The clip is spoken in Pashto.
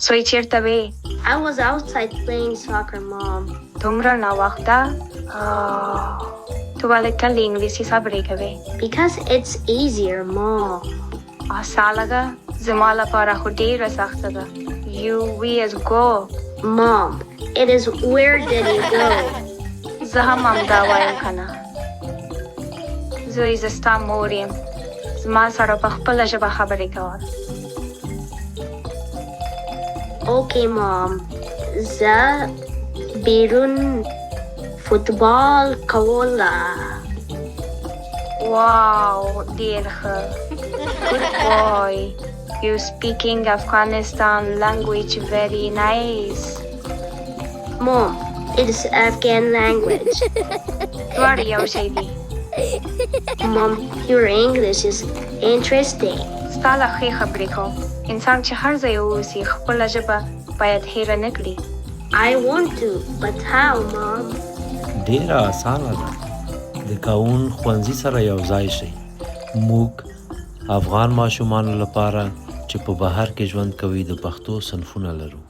سوی چیرته وې؟ I was outside playing soccer, Mom. دومره ناوخته؟ تو ولې تل انګلیسي خبرې کوې؟ Because it's easier, Mom. اسانه ده؟ زما لپاره خو ډېره سخته ده. You, we as go. Mom, it is where did you go? زه هم همدا وایم که نه. زوی زه ستا مور یم. زما سره په خپله ژبه خبرې کوه. Okay, Mom. زه بیرون فوتبال کوله. Wow, ډېر ښه. Good boy. You speaking Afghanistan language very nice. Mom, it is Afghan language. دواړه یو شی دي. Mom, your English is interesting. ستا له ښې خبرې کوم. انسان چې هر ځای واوسي خپله ژبه باید هیره نه کړي. I want to, but how, Mom? ډیره اسانه ده. د کاوون ښوونځي سره یو ځای شئ. موږ افغان ماشومانو لپاره چې په بهر کې ژوند کوي د پښتو صنفونه لرو.